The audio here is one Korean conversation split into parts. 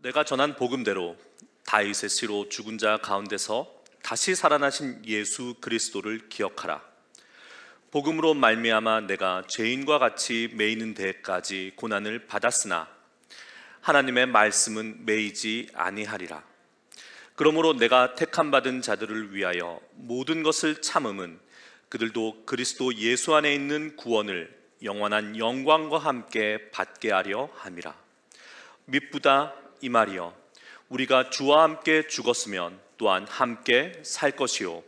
내가 전한 복음대로 다윗의 씨로 죽은 자 가운데서 다시 살아나신 예수 그리스도를 기억하라. 복음으로 말미암아 내가 죄인과 같이 매이는 데까지 고난을 받았으나 하나님의 말씀은 매이지 아니하리라. 그러므로 내가 택함 받은 자들을 위하여 모든 것을 참음은 그들도 그리스도 예수 안에 있는 구원을 영원한 영광과 함께 받게 하려 함이라. 밉부다 이 말이여, 우리가 주와 함께 죽었으면 또한 함께 살 것이요,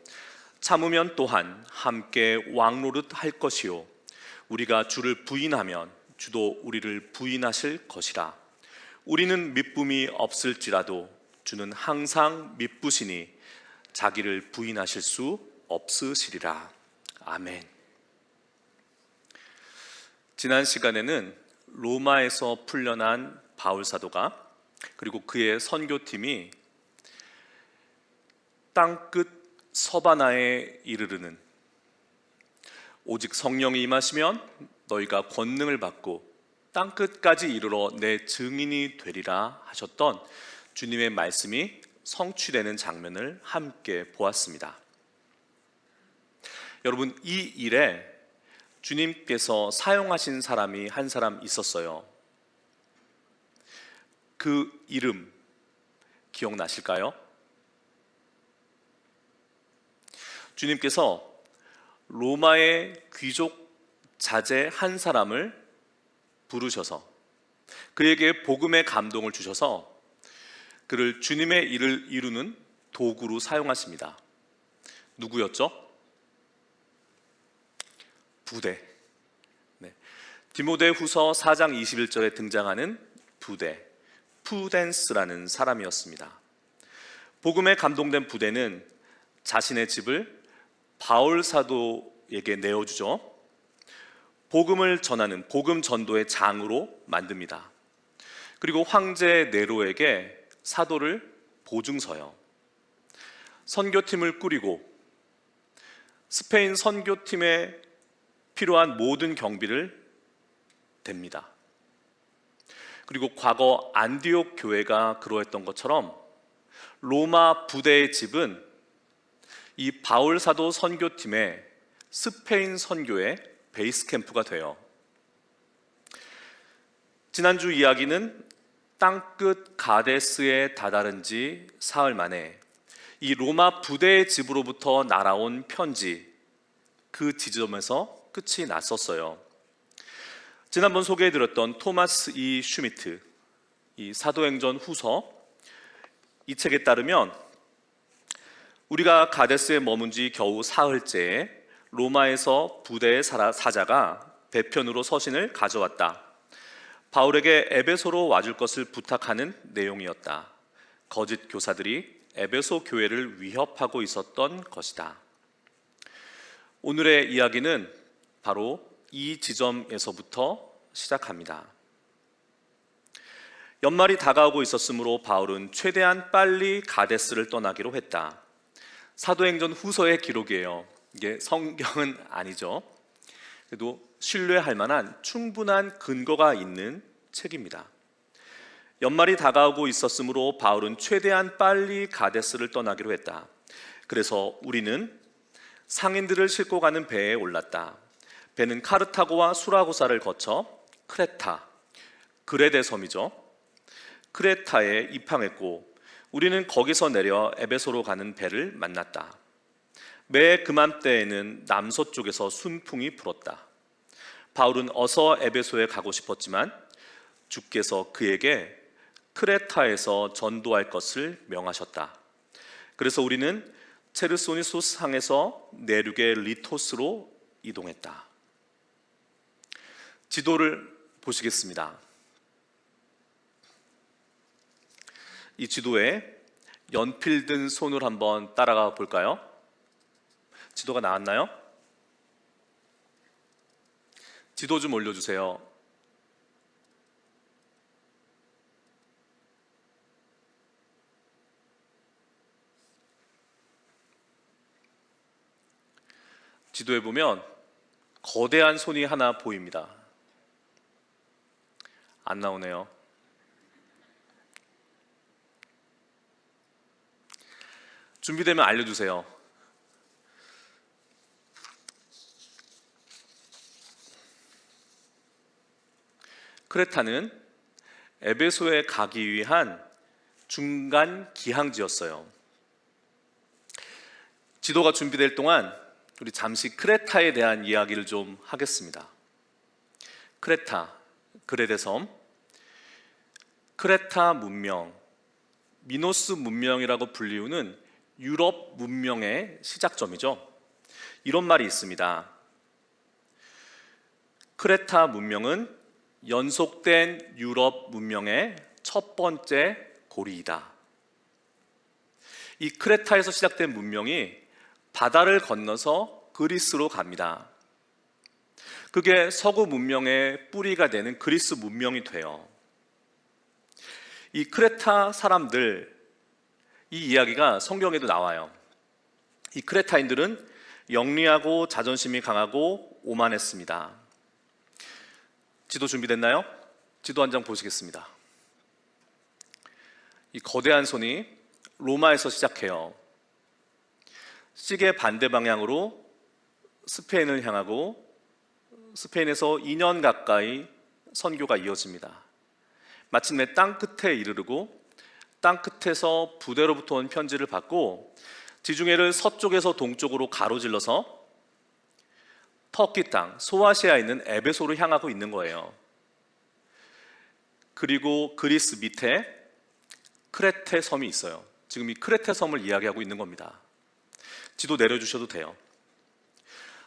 참으면 또한 함께 왕노릇 할 것이요, 우리가 주를 부인하면 주도 우리를 부인하실 것이라. 우리는 밉음이 없을지라도 주는 항상 밉으시니 자기를 부인하실 수 없으시리라. 아멘. 지난 시간에는 로마에서 풀려난 바울 사도가 그리고 그의 선교팀이 땅끝 서바나에 이르르는, 오직 성령이 임하시면 너희가 권능을 받고 땅끝까지 이르러 내 증인이 되리라 하셨던 주님의 말씀이 성취되는 장면을 함께 보았습니다. 여러분, 이 일에 주님께서 사용하신 사람이 한 사람 있었어요. 그 이름 기억나실까요? 주님께서 로마의 귀족 자제 한 사람을 부르셔서 그에게 복음의 감동을 주셔서 그를 주님의 일을 이루는 도구로 사용하십니다. 누구였죠? 부대. 디모데후서 4장 21절에 등장하는 부대, 푸덴스라는 사람이었습니다. 복음에 감동된 부대는 자신의 집을 바울 사도에게 내어주죠. 복음을 전하는 복음 전도의 장으로 만듭니다. 그리고 황제 네로에게 사도를 보증서요, 선교팀을 꾸리고 스페인 선교팀에 필요한 모든 경비를 댑니다. 그리고 과거 안디옥 교회가 그러했던 것처럼 로마 부대의 집은 이 바울 사도 선교팀의 스페인 선교의 베이스 캠프가 돼요. 지난주 이야기는 땅끝 가데스에 다다른 지 사흘 만에 이 로마 부대의 집으로부터 날아온 편지, 그 지점에서 끝이 났었어요. 지난번 소개해드렸던 토마스 이 슈미트, 이 사도행전 후서, 이 책에 따르면 우리가 가데스에 머문 지 겨우 사흘째에 로마에서 부대의 사자가 배편으로 서신을 가져왔다. 바울에게 에베소로 와줄 것을 부탁하는 내용이었다. 거짓 교사들이 에베소 교회를 위협하고 있었던 것이다. 오늘의 이야기는 바로 이 지점에서부터 시작합니다. 연말이 다가오고 있었으므로 바울은 최대한 빨리 가데스를 떠나기로 했다. 사도행전 후서의 기록이에요. 이게 성경은 아니죠. 그래도 신뢰할 만한 충분한 근거가 있는 책입니다. 연말이 다가오고 있었으므로 바울은 최대한 빨리 가데스를 떠나기로 했다. 그래서 우리는 상인들을 싣고 가는 배에 올랐다. 배는 카르타고와 수라고사를 거쳐 크레타, 그레데 섬이죠, 크레타에 입항했고 우리는 거기서 내려 에베소로 가는 배를 만났다. 매 그맘때에는 남서쪽에서 순풍이 불었다. 바울은 어서 에베소에 가고 싶었지만 주께서 그에게 크레타에서 전도할 것을 명하셨다. 그래서 우리는 체르소니소스 항에서 내륙의 리토스로 이동했다. 지도를 보시겠습니다. 이 지도에 연필 든 손을 한번 따라가 볼까요? 지도가 나왔나요? 지도 좀 올려주세요. 지도에 보면 거대한 손이 하나 보입니다. 안 나오네요. 준비되면 알려주세요. 크레타는 에베소에 가기 위한 중간 기항지였어요. 지도가 준비될 동안 우리 잠시 크레타에 대한 이야기를 좀 하겠습니다. 크레타, 그레데 섬, 크레타 문명, 미노스 문명이라고 불리우는 유럽 문명의 시작점이죠. 이런 말이 있습니다. 크레타 문명은 연속된 유럽 문명의 첫 번째 고리이다. 이 크레타에서 시작된 문명이 바다를 건너서 그리스로 갑니다. 그게 서구 문명의 뿌리가 되는 그리스 문명이 돼요. 이 크레타 사람들, 이 이야기가 성경에도 나와요. 이 크레타인들은 영리하고 자존심이 강하고 오만했습니다. 지도 준비됐나요? 지도 한 장 보시겠습니다. 이 거대한 손이 로마에서 시작해요. 시계 반대 방향으로 스페인을 향하고 스페인에서 2년 가까이 선교가 이어집니다. 마침내 땅 끝에 이르르고 땅 끝에서 부대로부터 온 편지를 받고 지중해를 서쪽에서 동쪽으로 가로질러서 터키 땅 소아시아에 있는 에베소로 향하고 있는 거예요. 그리고 그리스 밑에 크레테 섬이 있어요. 지금 이 크레테 섬을 이야기하고 있는 겁니다. 지도 내려주셔도 돼요.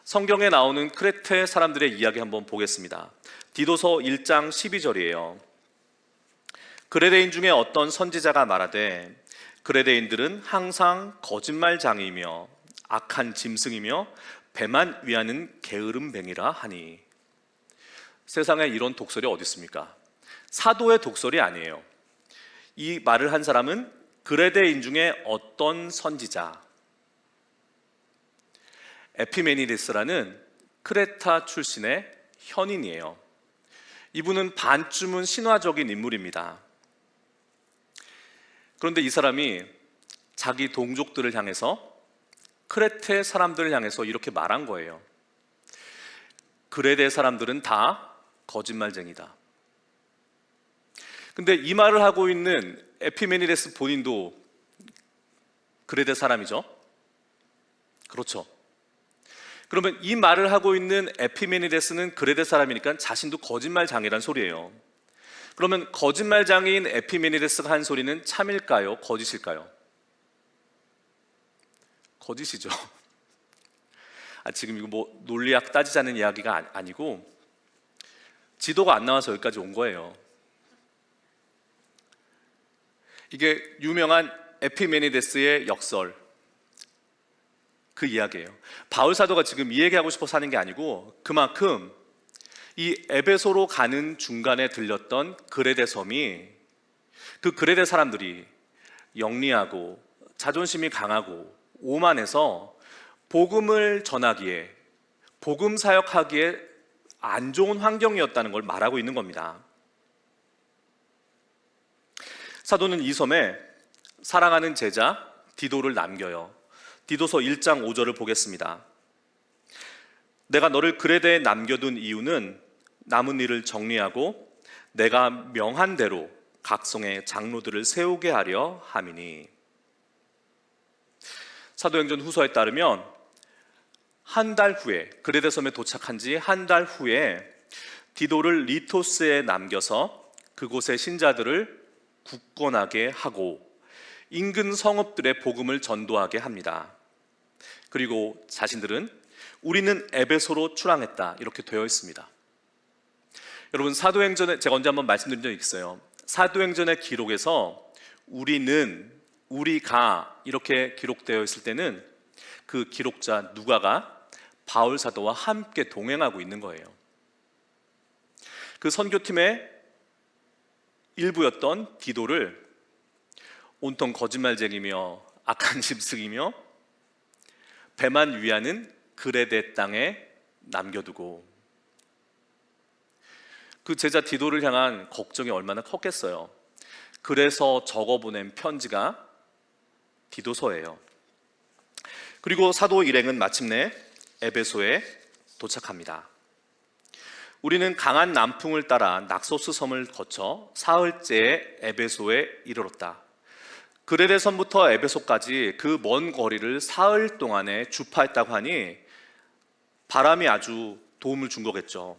성경에 나오는 크레테 사람들의 이야기 한번 보겠습니다. 디도서 1장 12절이에요. 그레데인 중에 어떤 선지자가 말하되 그레데인들은 항상 거짓말장이며 악한 짐승이며 배만 위하는 게으름뱅이라 하니. 세상에 이런 독설이 어디 있습니까? 사도의 독설이 아니에요. 이 말을 한 사람은 그레데인 중에 어떤 선지자, 에피메니데스라는 크레타 출신의 현인이에요. 이분은 반쯤은 신화적인 인물입니다. 그런데 이 사람이 자기 동족들을 향해서, 크레테 사람들을 향해서 이렇게 말한 거예요. 그레데 사람들은 다 거짓말쟁이다. 근데 이 말을 하고 있는 에피메니데스 본인도 그레데 사람이죠? 그렇죠. 그러면 이 말을 하고 있는 에피메니데스는 그레데 사람이니까 자신도 거짓말장이란 소리예요. 그러면 거짓말장이인 에피메니데스가 한 소리는 참일까요? 거짓일까요? 거짓이죠. 지금 이거 뭐 논리학 따지자는 이야기가 아니고 지도가 안 나와서 여기까지 온 거예요. 이게 유명한 에피메니데스의 역설, 그 이야기예요. 바울 사도가 지금 이 얘기하고 싶어서 하는 게 아니고 그만큼 이 에베소로 가는 중간에 들렸던 그레데 섬이, 그 그레데 사람들이 영리하고 자존심이 강하고 오만해서 복음을 전하기에, 복음 사역하기에 안 좋은 환경이었다는 걸 말하고 있는 겁니다. 사도는 이 섬에 사랑하는 제자 디도를 남겨요. 디도서 1장 5절을 보겠습니다. 내가 너를 그레데에 남겨둔 이유는 남은 일을 정리하고 내가 명한 대로 각성의 장로들을 세우게 하려 함이니. 사도행전 후서에 따르면 한 달 후에, 그레데 섬에 도착한 지 한 달 후에 디도를 리토스에 남겨서 그곳의 신자들을 굳건하게 하고 인근 성읍들의 복음을 전도하게 합니다. 그리고 자신들은 우리는 에베소로 출항했다, 이렇게 되어 있습니다. 여러분, 사도행전에 제가 언제 한번 말씀드린 적이 있어요. 사도행전의 기록에서 우리는, 우리가 이렇게 기록되어 있을 때는 그 기록자 누가가 바울 사도와 함께 동행하고 있는 거예요. 그 선교팀의 일부였던 디도를 온통 거짓말쟁이며 악한 짐승이며 배만 위하는 그레데 땅에 남겨두고, 그 제자 디도를 향한 걱정이 얼마나 컸겠어요. 그래서 적어보낸 편지가 디도서예요. 그리고 사도 일행은 마침내 에베소에 도착합니다. 우리는 강한 남풍을 따라 낙소스 섬을 거쳐 사흘째에 에베소에 이르렀다. 그레데섬부터 에베소까지 그 먼 거리를 사흘 동안에 주파했다고 하니 바람이 아주 도움을 준 거겠죠.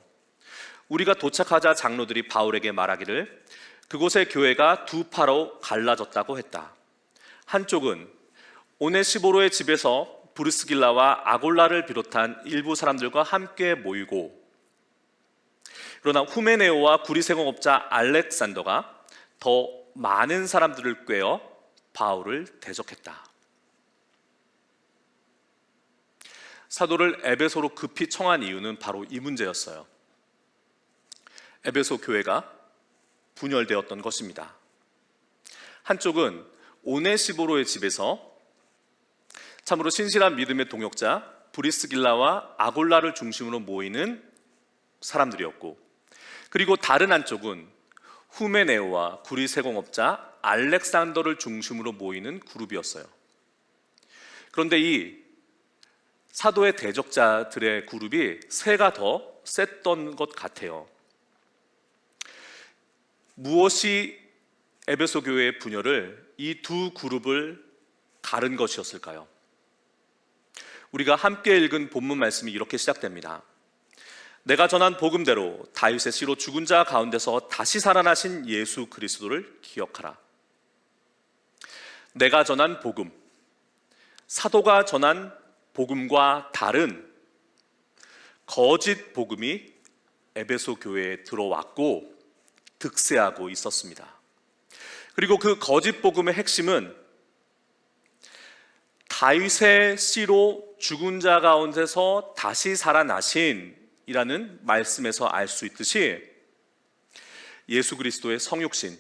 우리가 도착하자 장로들이 바울에게 말하기를 그곳의 교회가 두 파로 갈라졌다고 했다. 한쪽은 오네시보로의 집에서 브리스길라와 아골라를 비롯한 일부 사람들과 함께 모이고, 그러나 후메네오와 구리생업자 알렉산더가 더 많은 사람들을 꿰어 바울을 대적했다. 사도를 에베소로 급히 청한 이유는 바로 이 문제였어요. 에베소 교회가 분열되었던 것입니다. 한쪽은 오네시보로의 집에서 참으로 신실한 믿음의 동역자 브리스길라와 아골라를 중심으로 모이는 사람들이었고, 그리고 다른 한쪽은 후메네오와 구리세공업자 알렉산더를 중심으로 모이는 그룹이었어요. 그런데 이 사도의 대적자들의 그룹이 세가 더 셌던 것 같아요. 무엇이 에베소 교회의 분열을, 이 두 그룹을 가른 것이었을까요? 우리가 함께 읽은 본문 말씀이 이렇게 시작됩니다. 내가 전한 복음대로 다윗의 씨로 죽은 자 가운데서 다시 살아나신 예수 그리스도를 기억하라. 내가 전한 복음, 사도가 전한 복음과 다른 거짓 복음이 에베소 교회에 들어왔고 득세하고 있었습니다. 그리고 그 거짓 복음의 핵심은 다윗의 씨로 죽은 자 가운데서 다시 살아나신 이라는 말씀에서 알 수 있듯이 예수 그리스도의 성육신,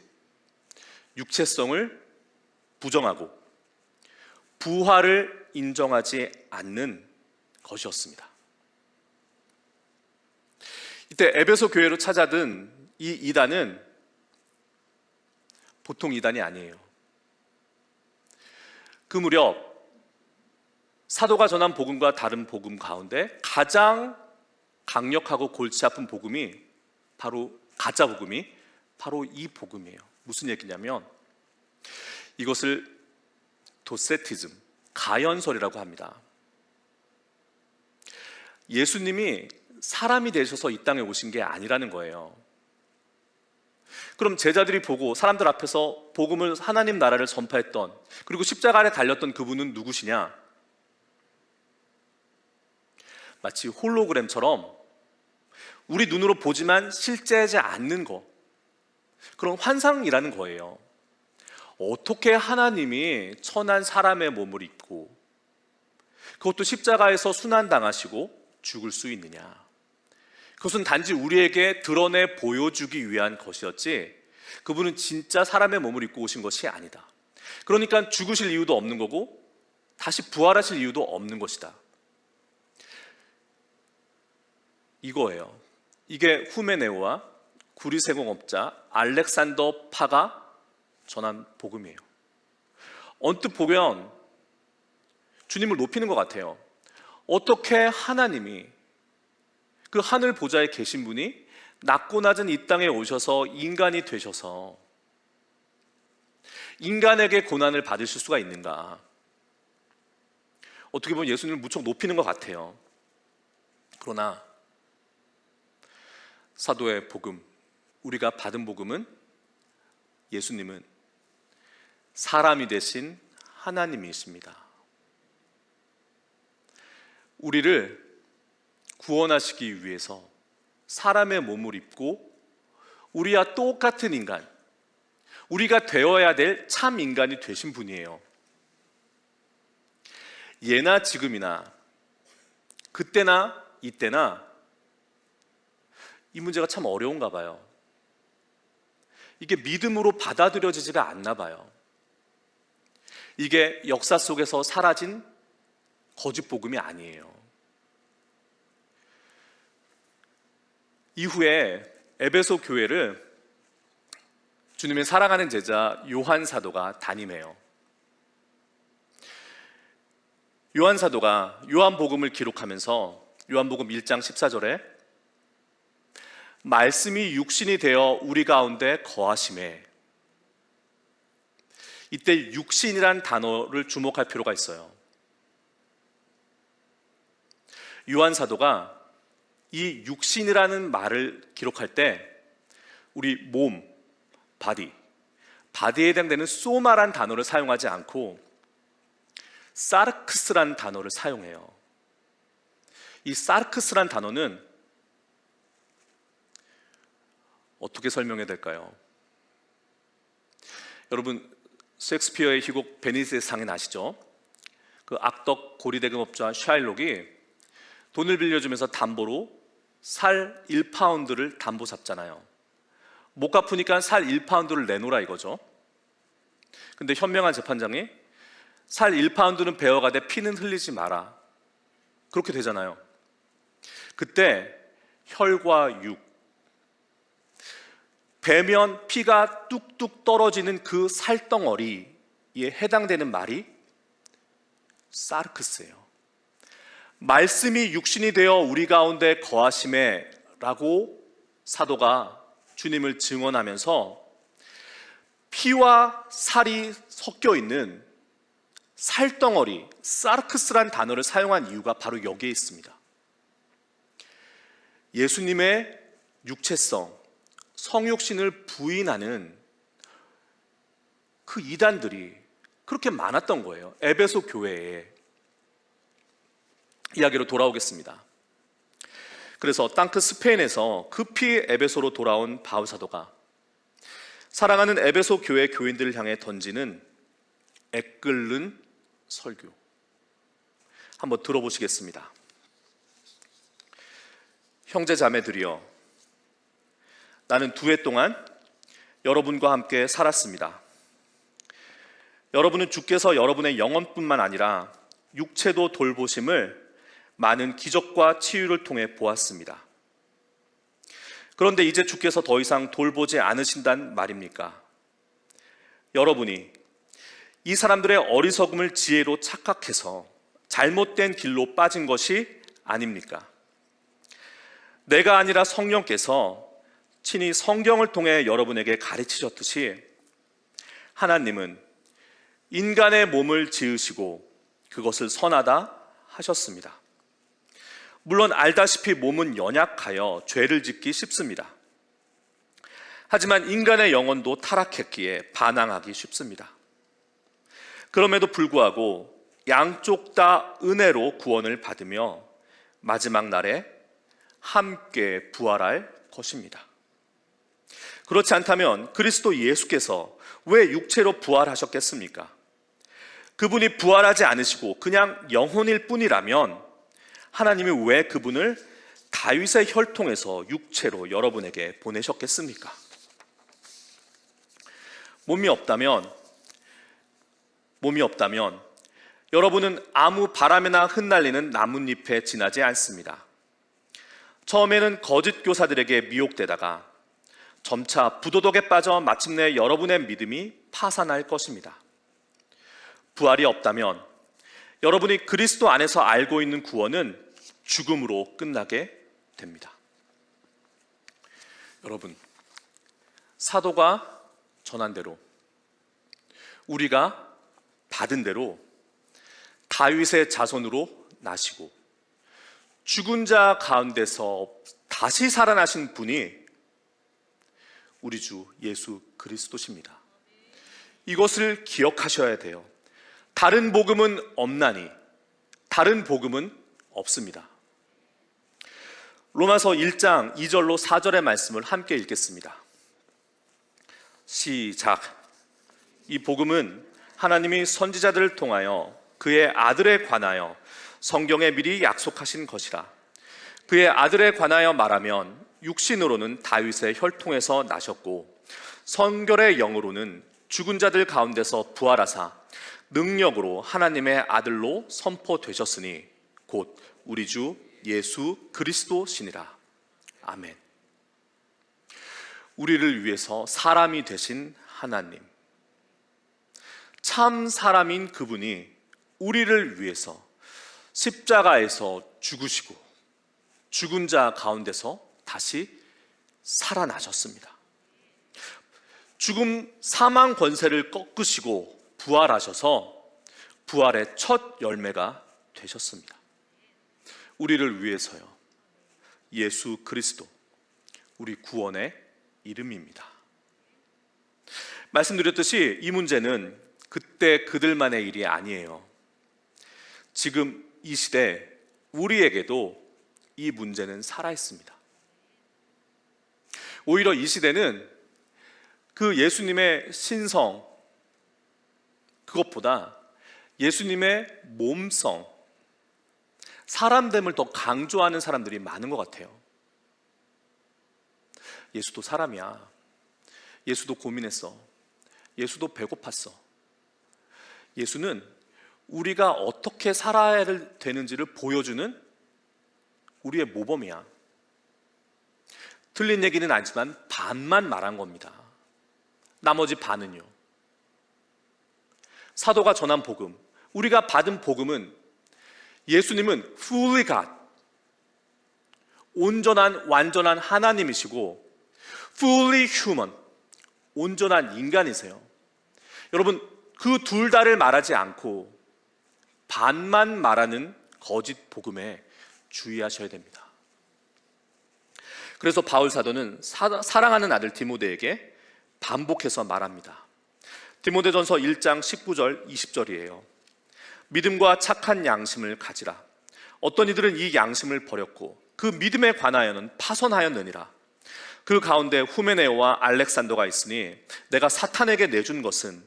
육체성을 부정하고 부활을 인정하지 않는 것이었습니다. 이때 에베소 교회로 찾아든 이 이단은 보통 이단이 아니에요. 그 무렵 사도가 전한 복음과 다른 복음 가운데 가장 강력하고 골치 아픈 복음이 바로 가짜 복음이 바로 이 복음이에요. 무슨 얘기냐면 이것을 도세티즘, 가연설이라고 합니다. 예수님이 사람이 되셔서 이 땅에 오신 게 아니라는 거예요. 그럼 제자들이 보고 사람들 앞에서 복음을, 하나님 나라를 전파했던, 그리고 십자가 아래 달렸던 그분은 누구시냐? 마치 홀로그램처럼 우리 눈으로 보지만 실제하지 않는 것, 그런 환상이라는 거예요. 어떻게 하나님이 천한 사람의 몸을 입고 그것도 십자가에서 순환당하시고 죽을 수 있느냐? 그것은 단지 우리에게 드러내 보여주기 위한 것이었지 그분은 진짜 사람의 몸을 입고 오신 것이 아니다. 그러니까 죽으실 이유도 없는 거고 다시 부활하실 이유도 없는 것이다. 이거예요. 이게 후메네오와 구리세공업자 알렉산더 파가 전한 복음이에요. 언뜻 보면 주님을 높이는 것 같아요. 어떻게 하나님이 그 하늘 보좌에 계신 분이 낮고 낮은 이 땅에 오셔서 인간이 되셔서 인간에게 고난을 받으실 수가 있는가? 어떻게 보면 예수님을 무척 높이는 것 같아요. 그러나 사도의 복음, 우리가 받은 복음은 예수님은 사람이 되신 하나님이십니다. 우리를 구원하시기 위해서 사람의 몸을 입고 우리와 똑같은 인간, 우리가 되어야 될 참 인간이 되신 분이에요. 예나 지금이나 그때나 이때나 이 문제가 참 어려운가 봐요. 이게 믿음으로 받아들여지지가 않나 봐요. 이게 역사 속에서 사라진 거짓 복음이 아니에요. 이후에 에베소 교회를 주님의 사랑하는 제자 요한 사도가 담임해요. 요한 사도가 요한복음을 기록하면서 요한복음 1장 14절에 말씀이 육신이 되어 우리 가운데 거하심에, 이때 육신이란 단어를 주목할 필요가 있어요. 요한 사도가 이 육신이라는 말을 기록할 때 우리 몸, 바디에 해당되는 소마란 단어를 사용하지 않고 사르크스라는 단어를 사용해요. 이 사르크스란 단어는 어떻게 설명해야 될까요? 여러분, 셰익스피어의 희곡 베니스의 상인 아시죠? 그 악덕 고리대금업자 샤일록이 돈을 빌려주면서 담보로 살 1파운드를 담보 잡잖아요. 못 갚으니까 살 1파운드를 내놓으라 이거죠. 근데 현명한 재판장이 살 1파운드는 배어가되 피는 흘리지 마라, 그렇게 되잖아요. 그때 혈과 육, 배면 피가 뚝뚝 떨어지는 그 살덩어리에 해당되는 말이 사르크스예요. 말씀이 육신이 되어 우리 가운데 거하심에 라고 사도가 주님을 증언하면서 피와 살이 섞여 있는 살덩어리, 사르크스란 단어를 사용한 이유가 바로 여기에 있습니다. 예수님의 육체성, 성육신을 부인하는 그 이단들이 그렇게 많았던 거예요. 에베소 교회에. 이야기로 돌아오겠습니다. 그래서 땅끝 스페인에서 급히 에베소로 돌아온 바울 사도가 사랑하는 에베소 교회 교인들을 향해 던지는 애끓는 설교, 한번 들어보시겠습니다. 형제 자매들이여, 나는 2해 동안 여러분과 함께 살았습니다. 여러분은 주께서 여러분의 영혼뿐만 아니라 육체도 돌보심을 많은 기적과 치유를 통해 보았습니다. 그런데 이제 주께서 더 이상 돌보지 않으신단 말입니까? 여러분이 이 사람들의 어리석음을 지혜로 착각해서 잘못된 길로 빠진 것이 아닙니까? 내가 아니라 성령께서 친히 성경을 통해 여러분에게 가르치셨듯이 하나님은 인간의 몸을 지으시고 그것을 선하다 하셨습니다. 물론 알다시피 몸은 연약하여 죄를 짓기 쉽습니다. 하지만 인간의 영혼도 타락했기에 반항하기 쉽습니다. 그럼에도 불구하고 양쪽 다 은혜로 구원을 받으며 마지막 날에 함께 부활할 것입니다. 그렇지 않다면 그리스도 예수께서 왜 육체로 부활하셨겠습니까? 그분이 부활하지 않으시고 그냥 영혼일 뿐이라면 하나님이 왜 그분을 다윗의 혈통에서 육체로 여러분에게 보내셨겠습니까? 몸이 없다면 여러분은 아무 바람에나 흩날리는 나뭇잎에 지나지 않습니다. 처음에는 거짓 교사들에게 미혹되다가 점차 부도덕에 빠져 마침내 여러분의 믿음이 파산할 것입니다. 부활이 없다면 여러분이 그리스도 안에서 알고 있는 구원은 죽음으로 끝나게 됩니다. 여러분, 사도가 전한 대로, 우리가 받은 대로 다윗의 자손으로 나시고 죽은 자 가운데서 다시 살아나신 분이 우리 주 예수 그리스도십니다. 이것을 기억하셔야 돼요. 다른 복음은 없나니, 다른 복음은 없습니다. 로마서 1장 2절로 4절의 말씀을 함께 읽겠습니다. 시작. 이 복음은 하나님이 선지자들을 통하여 그의 아들에 관하여 성경에 미리 약속하신 것이라. 그의 아들에 관하여 말하면 육신으로는 다윗의 혈통에서 나셨고 성결의 영으로는 죽은 자들 가운데서 부활하사 능력으로 하나님의 아들로 선포되셨으니 곧 우리 주 예수 그리스도시니라. 아멘. 우리를 위해서 사람이 되신 하나님, 참 사람인 그분이 우리를 위해서 십자가에서 죽으시고 죽은 자 가운데서 다시 살아나셨습니다. 죽음 사망 권세를 꺾으시고 부활하셔서 부활의 첫 열매가 되셨습니다. 우리를 위해서요. 예수 그리스도, 우리 구원의 이름입니다. 말씀드렸듯이 이 문제는 그때 그들만의 일이 아니에요. 지금 이 시대 우리에게도 이 문제는 살아있습니다. 오히려 이 시대는 그 예수님의 신성, 그것보다 예수님의 몸성, 사람됨을 더 강조하는 사람들이 많은 것 같아요. 예수도 사람이야. 예수도 고민했어. 예수도 배고팠어. 예수는 우리가 어떻게 살아야 되는지를 보여주는 우리의 모범이야. 틀린 얘기는 아니지만 반만 말한 겁니다. 나머지 반은요. 사도가 전한 복음, 우리가 받은 복음은 예수님은 fully God, 온전한 완전한 하나님이시고 fully human, 온전한 인간이세요. 여러분, 그 둘 다를 말하지 않고 반만 말하는 거짓 복음에 주의하셔야 됩니다. 그래서 바울 사도는 사랑하는 아들 디모데에게 반복해서 말합니다. 디모데전서 1장 19절 20절이에요. 믿음과 착한 양심을 가지라. 어떤 이들은 이 양심을 버렸고 그 믿음에 관하여는 파선하였느니라. 그 가운데 후메네오와 알렉산더가 있으니 내가 사탄에게 내준 것은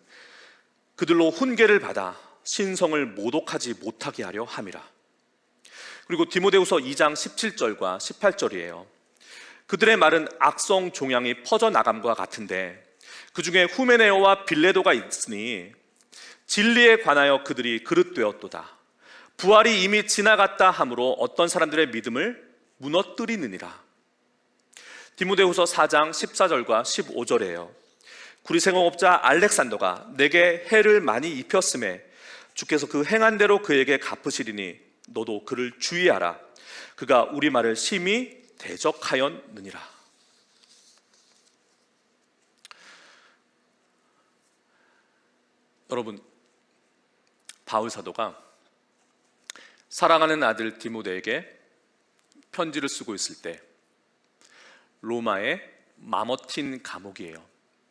그들로 훈계를 받아 신성을 모독하지 못하게 하려 함이라. 그리고 디모데후서 2장 17절과 18절이에요. 그들의 말은 악성 종양이 퍼져나감과 같은데 그 중에 후메네오와 빌레도가 있으니 진리에 관하여 그들이 그릇되었도다. 부활이 이미 지나갔다 하므로 어떤 사람들의 믿음을 무너뜨리느니라. 디모데후서 4장 14절과 15절이에요. 구리생업자 알렉산더가 내게 해를 많이 입혔음에 주께서 그 행한 대로 그에게 갚으시리니 너도 그를 주의하라. 그가 우리 말을 심히 대적하였느니라. 여러분, 바울 사도가 사랑하는 아들 디모데에게 편지를 쓰고 있을 때 로마의 마머틴 감옥이에요.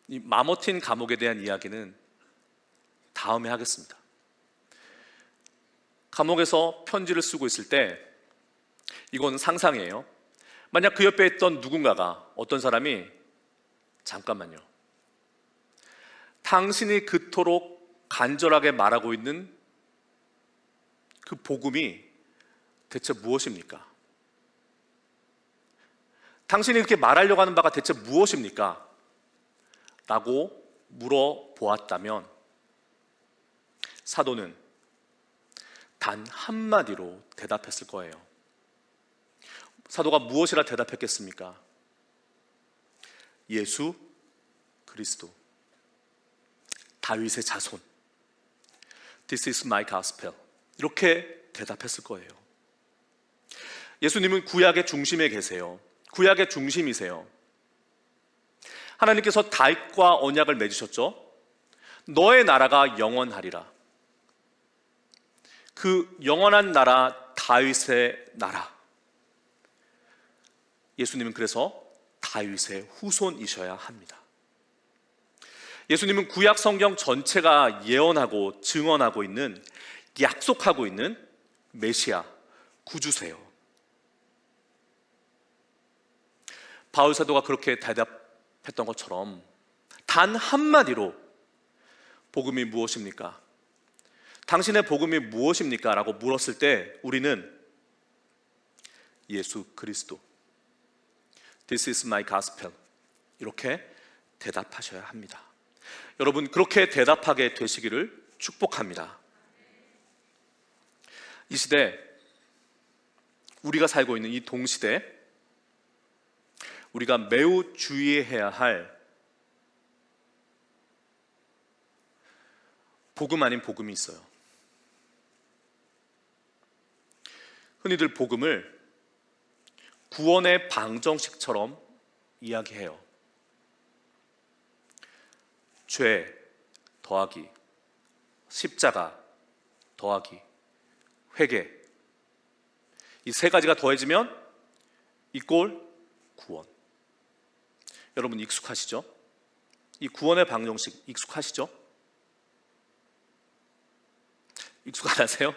이 마머틴 감옥에 대한 이야기는 다음에 하겠습니다. 감옥에서 편지를 쓰고 있을 때 이건 상상이에요. 만약 그 옆에 있던 누군가가, 어떤 사람이 잠깐만요, 당신이 그토록 간절하게 말하고 있는 그 복음이 대체 무엇입니까? 당신이 이렇게 말하려고 하는 바가 대체 무엇입니까? 라고 물어보았다면 사도는 단 한마디로 대답했을 거예요. 사도가 무엇이라 대답했겠습니까? 예수 그리스도, 다윗의 자손, This is my gospel, 이렇게 대답했을 거예요. 예수님은 구약의 중심에 계세요. 구약의 중심이세요. 하나님께서 다윗과 언약을 맺으셨죠. 너의 나라가 영원하리라. 그 영원한 나라, 다윗의 나라. 예수님은 그래서 다윗의 후손이셔야 합니다. 예수님은 구약 성경 전체가 예언하고 증언하고 있는, 약속하고 있는 메시아, 구주세요. 바울 사도가 그렇게 대답했던 것처럼 단 한마디로 복음이 무엇입니까? 당신의 복음이 무엇입니까? 라고 물었을 때 우리는 예수 그리스도, This is my gospel, 이렇게 대답하셔야 합니다. 여러분, 그렇게 대답하게 되시기를 축복합니다. 이 시대, 우리가 살고 있는 이 동시대, 우리가 매우 주의해야 할 복음 아닌 복음이 있어요. 흔히들 복음을 구원의 방정식처럼 이야기해요. 죄 더하기 십자가 더하기 회개, 이 세 가지가 더해지면 이꼴 구원. 여러분 익숙하시죠? 이 구원의 방정식 익숙하시죠? 익숙 안 하세요?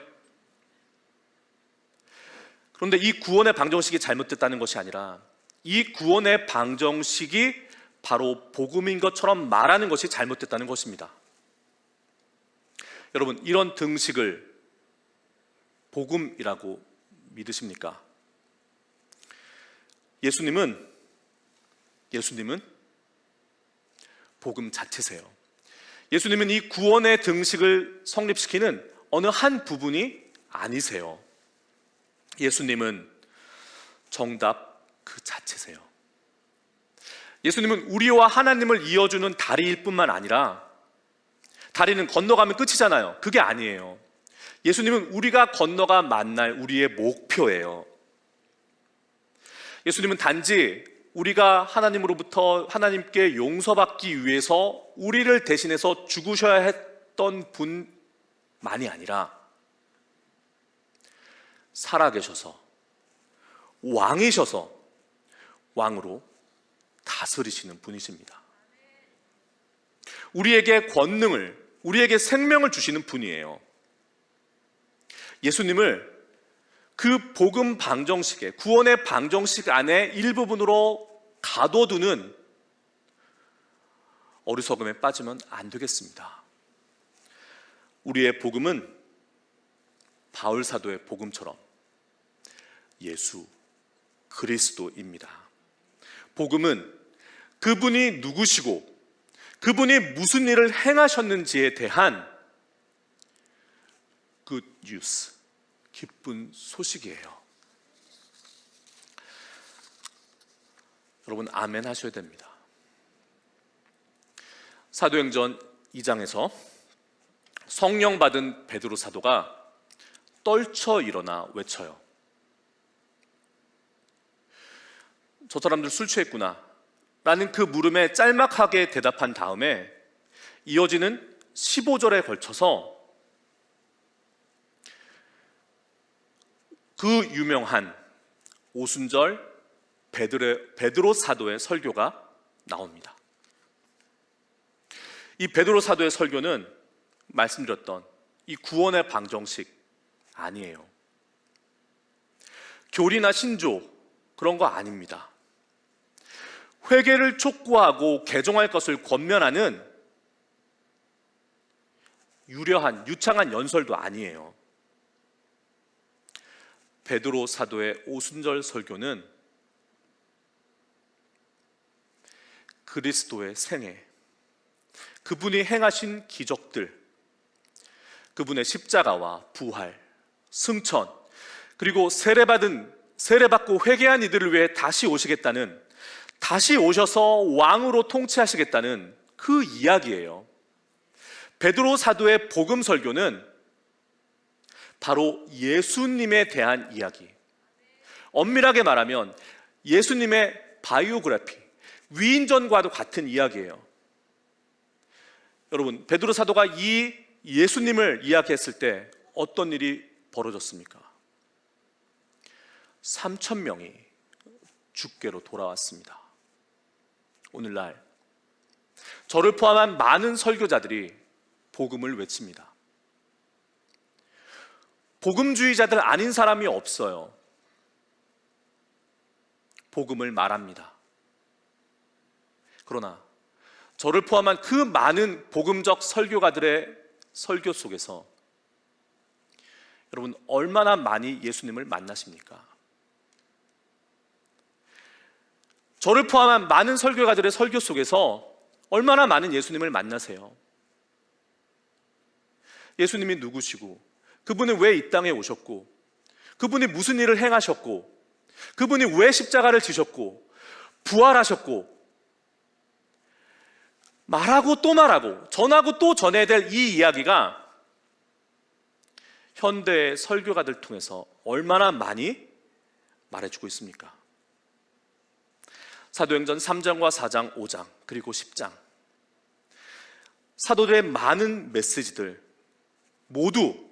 그런데 이 구원의 방정식이 잘못됐다는 것이 아니라 이 구원의 방정식이 바로 복음인 것처럼 말하는 것이 잘못됐다는 것입니다. 여러분, 이런 등식을 복음이라고 믿으십니까? 예수님은 복음 자체세요. 예수님은 이 구원의 등식을 성립시키는 어느 한 부분이 아니세요. 예수님은 정답 그 자체세요. 예수님은 우리와 하나님을 이어주는 다리일 뿐만 아니라, 다리는 건너가면 끝이잖아요. 그게 아니에요. 예수님은 우리가 건너가 만날 우리의 목표예요. 예수님은 단지 우리가 하나님으로부터 하나님께 용서받기 위해서 우리를 대신해서 죽으셔야 했던 분만이 아니라 살아계셔서 왕이셔서 왕으로 다스리시는 분이십니다. 우리에게 권능을, 우리에게 생명을 주시는 분이에요. 예수님을 그 복음 방정식에, 구원의 방정식 안에 일부분으로 가둬두는 어리석음에 빠지면 안 되겠습니다. 우리의 복음은 바울 사도의 복음처럼 예수 그리스도입니다. 복음은 그분이 누구시고 그분이 무슨 일을 행하셨는지에 대한 good news, 기쁜 소식이에요. 여러분 아멘 하셔야 됩니다. 사도행전 2장에서 성령 받은 베드로 사도가 떨쳐 일어나 외쳐요. 저 사람들 술 취했구나 라는 그 물음에 짤막하게 대답한 다음에 이어지는 15절에 걸쳐서 그 유명한 오순절 베드로 사도의 설교가 나옵니다. 이 베드로 사도의 설교는 말씀드렸던 이 구원의 방정식 아니에요. 교리나 신조 그런 거 아닙니다. 회개를 촉구하고 개종할 것을 권면하는 유창한 연설도 아니에요. 베드로 사도의 오순절 설교는 그리스도의 생애, 그분이 행하신 기적들, 그분의 십자가와 부활, 승천, 그리고 세례받고 회개한 이들을 위해 다시 오시겠다는, 다시 오셔서 왕으로 통치하시겠다는 그 이야기예요. 베드로 사도의 복음 설교는 바로 예수님에 대한 이야기, 엄밀하게 말하면 예수님의 바이오그래피, 위인전과도 같은 이야기예요. 여러분, 베드로 사도가 이 예수님을 이야기했을 때 어떤 일이 벌어졌습니까? 3,000명이 주께로 돌아왔습니다. 오늘날 저를 포함한 많은 설교자들이 복음을 외칩니다. 복음주의자들 아닌 사람이 없어요. 복음을 말합니다. 그러나 저를 포함한 그 많은 복음적 설교가들의 설교 속에서 여러분 얼마나 많이 예수님을 만나십니까? 저를 포함한 많은 설교가들의 설교 속에서 얼마나 많은 예수님을 만나세요? 예수님이 누구시고, 그분은 왜 이 땅에 오셨고, 그분이 무슨 일을 행하셨고, 그분이 왜 십자가를 지셨고 부활하셨고, 말하고 또 말하고 전하고 또 전해야 될 이 이야기가 현대의 설교가들 통해서 얼마나 많이 말해주고 있습니까? 사도행전 3장과 4장, 5장, 그리고 10장, 사도들의 많은 메시지들 모두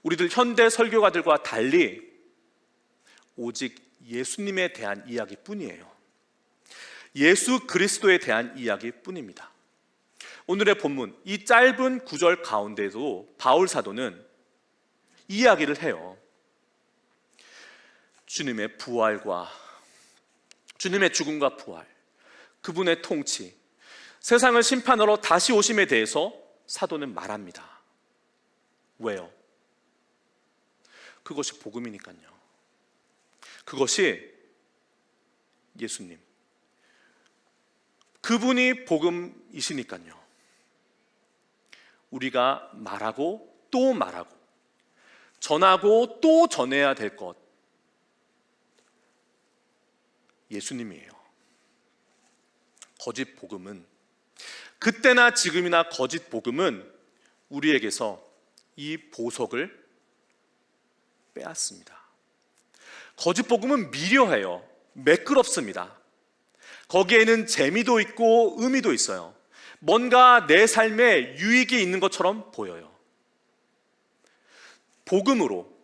우리들 현대 설교가들과 달리 오직 예수님에 대한 이야기뿐이에요. 예수 그리스도에 대한 이야기뿐입니다. 오늘의 본문, 이 짧은 구절 가운데도 바울 사도는 이야기를 해요. 주님의 부활과 주님의 죽음과 부활, 그분의 통치, 세상을 심판하러 다시 오심에 대해서 사도는 말합니다. 왜요? 그것이 복음이니까요. 그것이 예수님, 그분이 복음이시니까요. 우리가 말하고 또 말하고 전하고 또 전해야 될 것, 예수님이에요. 거짓 복음은, 그때나 지금이나 거짓 복음은 우리에게서 이 보석을 빼앗습니다. 거짓 복음은 미려해요. 매끄럽습니다. 거기에는 재미도 있고 의미도 있어요. 뭔가 내 삶에 유익이 있는 것처럼 보여요. 복음으로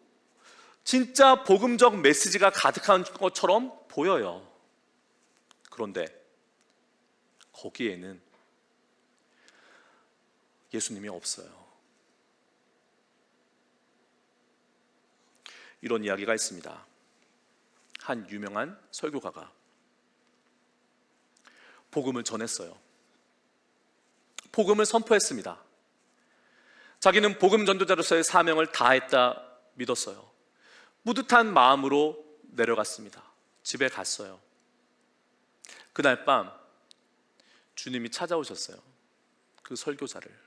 진짜 복음적 메시지가 가득한 것처럼 보여요. 그런데 거기에는 예수님이 없어요. 이런 이야기가 있습니다. 한 유명한 설교가가 복음을 전했어요. 복음을 선포했습니다. 자기는 복음 전도자로서의 사명을 다했다 믿었어요. 뿌듯한 마음으로 내려갔습니다. 집에 갔어요. 그날 밤 주님이 찾아오셨어요. 그 설교자를.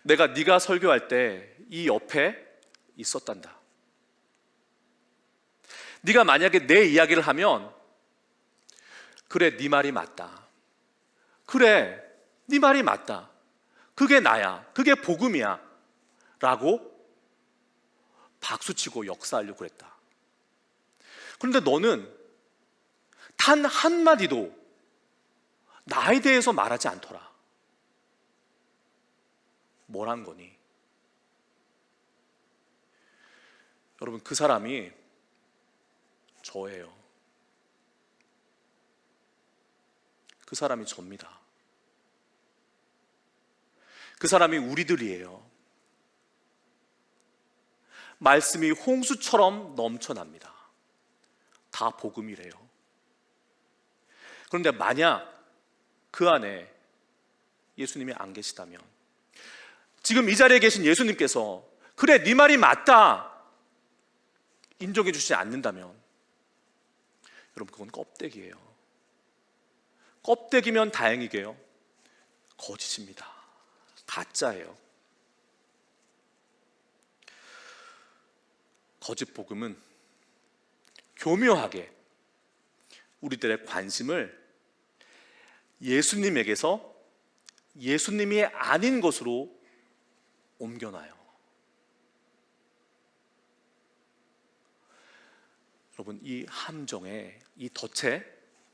내가 네가 설교할 때 이 옆에 있었단다. 네가 만약에 내 이야기를 하면 그래, 네 말이 맞다. 그래, 네 말이 맞다. 그게 나야. 그게 복음이야. 라고 박수치고 역사하려고 그랬다. 그런데 너는 단 한마디도 나에 대해서 말하지 않더라. 뭐란 거니? 여러분, 그 사람이 저예요. 그 사람이 접니다. 그 사람이 우리들이에요. 말씀이 홍수처럼 넘쳐납니다. 다 복음이래요. 그런데 만약 그 안에 예수님이 안 계시다면, 지금 이 자리에 계신 예수님께서 그래, 네 말이 맞다 인정해 주시지 않는다면, 여러분, 그건 껍데기예요. 껍데기면 다행이게요, 거짓입니다. 가짜예요. 거짓 복음은 교묘하게 우리들의 관심을 예수님에게서 예수님이 아닌 것으로 옮겨놔요. 여러분, 이 함정에, 이 덫에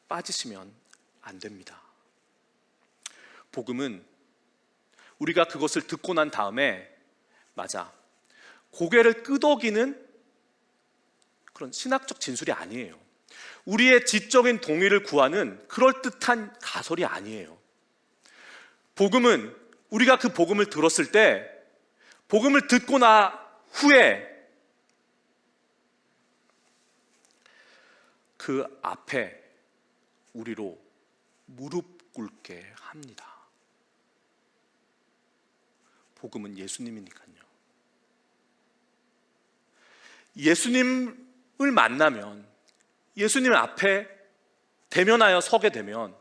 빠지시면 안 됩니다. 복음은 우리가 그것을 듣고 난 다음에 맞아, 고개를 끄덕이는 그런 신학적 진술이 아니에요. 우리의 지적인 동의를 구하는 그럴듯한 가설이 아니에요. 복음은 우리가 그 복음을 들었을 때, 복음을 듣고 나 후에 그 앞에 우리로 무릎 꿇게 합니다. 복음은 예수님이니까요. 예수님을 만나면, 예수님 앞에 대면하여 서게 되면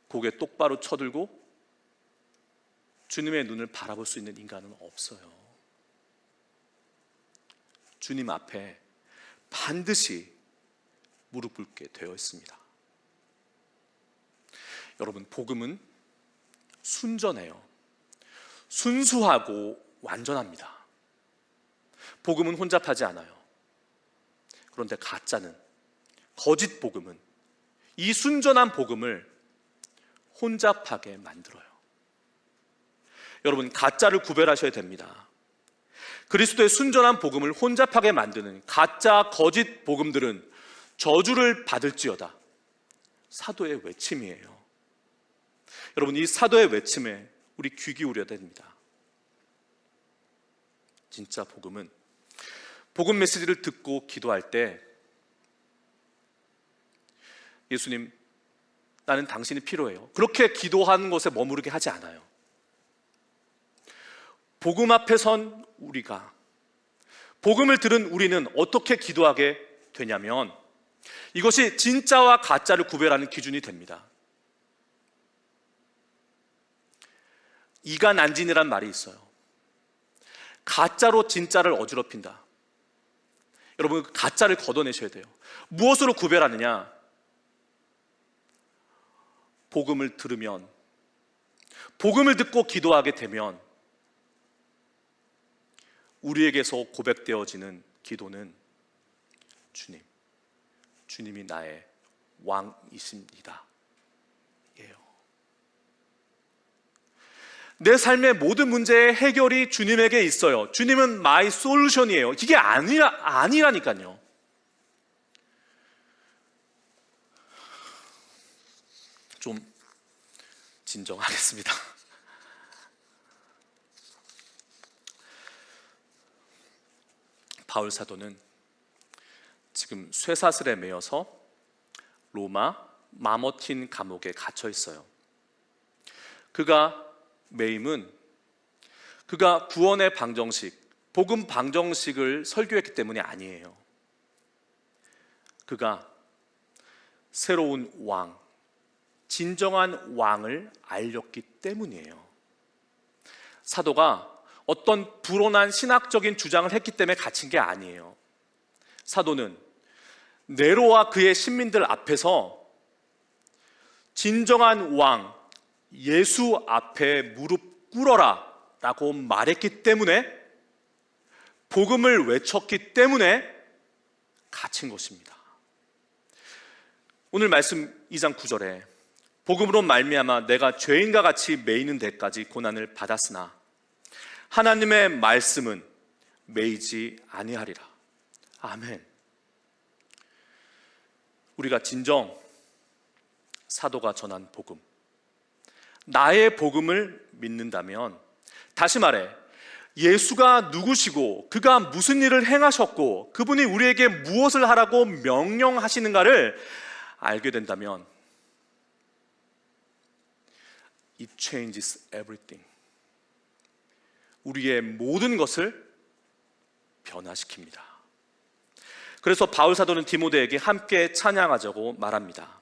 고개 똑바로 쳐들고 주님의 눈을 바라볼 수 있는 인간은 없어요. 주님 앞에 반드시 무릎 꿇게 되어 있습니다. 여러분, 복음은 순전해요. 순수하고 완전합니다. 복음은 혼잡하지 않아요. 그런데 가짜는, 거짓 복음은 이 순전한 복음을 혼잡하게 만들어요. 여러분, 가짜를 구별하셔야 됩니다. 그리스도의 순전한 복음을 혼잡하게 만드는 가짜 거짓 복음들은 저주를 받을지어다. 사도의 외침이에요. 여러분, 이 사도의 외침에 우리 귀 기울여야 됩니다. 진짜 복음은 복음 메시지를 듣고 기도할 때 예수님, 나는 당신이 필요해요, 그렇게 기도하는 것에 머무르게 하지 않아요. 복음 앞에 선 우리가, 복음을 들은 우리는 어떻게 기도하게 되냐면 이것이 진짜와 가짜를 구별하는 기준이 됩니다. 이가난진이란 말이 있어요. 가짜로 진짜를 어지럽힌다. 여러분, 가짜를 걷어내셔야 돼요. 무엇으로 구별하느냐? 복음을 들으면, 복음을 듣고 기도하게 되면 우리에게서 고백되어지는 기도는 주님, 주님이 나의 왕이십니다 예요. 내 삶의 모든 문제의 해결이 주님에게 있어요. 주님은 my solution이에요. 이게 아니라니까요. 좀 진정하겠습니다. 바울 사도는 지금 쇠사슬에 매여서 로마 마머틴 감옥에 갇혀 있어요. 그가 매임은 그가 구원의 방정식, 복음 방정식을 설교했기 때문이 아니에요. 그가 새로운 왕, 진정한 왕을 알렸기 때문이에요. 사도가 어떤 불온한 신학적인 주장을 했기 때문에 갇힌 게 아니에요. 사도는 네로와 그의 신민들 앞에서 진정한 왕 예수 앞에 무릎 꿇어라 라고 말했기 때문에, 복음을 외쳤기 때문에 갇힌 것입니다. 오늘 말씀 2장 9절에 복음으로 말미암아 내가 죄인과 같이 매이는 데까지 고난을 받았으나 하나님의 말씀은 매이지 아니하리라. 아멘. 우리가 진정 사도가 전한 복음, 나의 복음을 믿는다면, 다시 말해 예수가 누구시고 그가 무슨 일을 행하셨고 그분이 우리에게 무엇을 하라고 명령하시는가를 알게 된다면 It changes everything. 우리의 모든 것을 변화시킵니다. 그래서 바울 사도는 디모데에게 함께 찬양하자고 말합니다.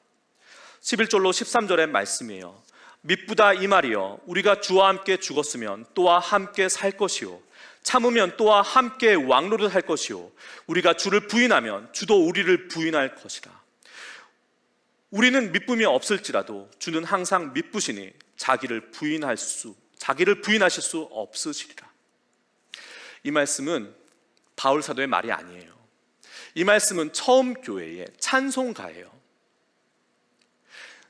11절로 13절의 말씀이에요. 미쁘다 이 말이여, 우리가 주와 함께 죽었으면 또와 함께 살 것이요, 참으면 또와 함께 왕노릇 할 것이요, 우리가 주를 부인하면 주도 우리를 부인할 것이다. 우리는 미쁨이 없을지라도 주는 항상 미쁘시니 자기를 부인하실 수 없으시리라. 이 말씀은 바울 사도의 말이 아니에요. 이 말씀은 처음 교회의 찬송가예요.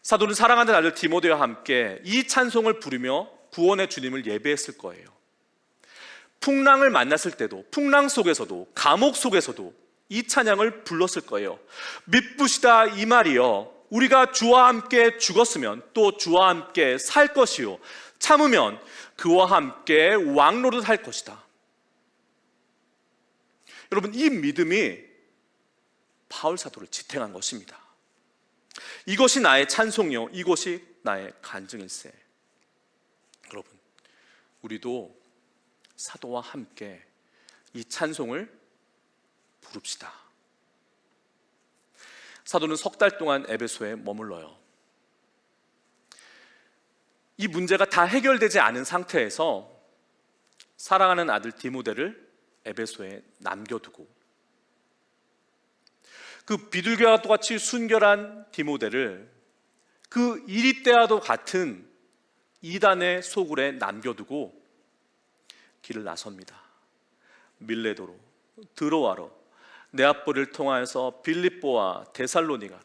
사도는 사랑하는 아들 디모데와 함께 이 찬송을 부르며 구원의 주님을 예배했을 거예요. 풍랑을 만났을 때도, 풍랑 속에서도, 감옥 속에서도 이 찬양을 불렀을 거예요. 미쁘시다 이 말이여, 우리가 주와 함께 죽었으면 또 주와 함께 살 것이요, 참으면 그와 함께 왕노릇 할 것이다. 여러분, 이 믿음이 바울 사도를 지탱한 것입니다. 이것이 나의 찬송이요, 이것이 나의 간증일세. 여러분, 우리도 사도와 함께 이 찬송을 부릅시다. 사도는 석 달 동안 에베소에 머물러요. 이 문제가 다 해결되지 않은 상태에서 사랑하는 아들 디모데를 에베소에 남겨두고, 그 비둘기와 똑같이 순결한 디모데를 그 이리 때와도 같은 이단의 소굴에 남겨두고 길을 나섭니다. 밀레도로, 드로아로, 네아폴을 통하여서 빌립보와 데살로니가,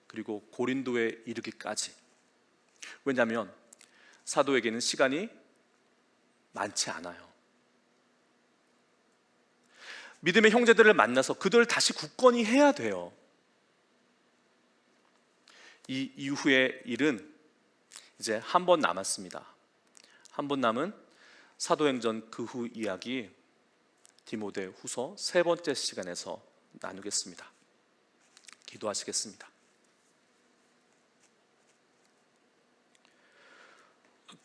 그리고 고린도에 이르기까지. 왜냐하면 사도에게는 시간이 많지 않아요. 믿음의 형제들을 만나서 그들을 다시 굳건히 해야 돼요. 이 이후의 일은 이제 한 번 남았습니다. 한 번 남은 사도행전 그 후 이야기 디모데 후서 3번째 시간에서 나누겠습니다. 기도하시겠습니다.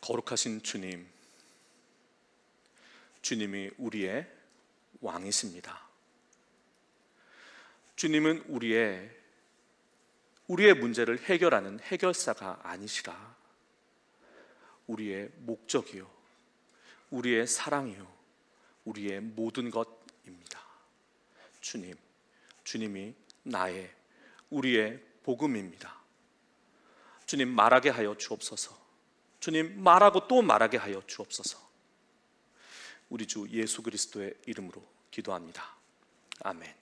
거룩하신 주님, 주님이 우리의 왕이십니다. 주님은 우리의 문제를 해결하는 해결사가 아니시라. 우리의 목적이요, 우리의 사랑이요, 우리의 모든 것입니다. 주님이 우리의 복음입니다. 주님, 말하게 하여 주옵소서. 주님, 말하고 또 말하게 하여 주옵소서. 우리 주 예수 그리스도의 이름으로 기도합니다. 아멘.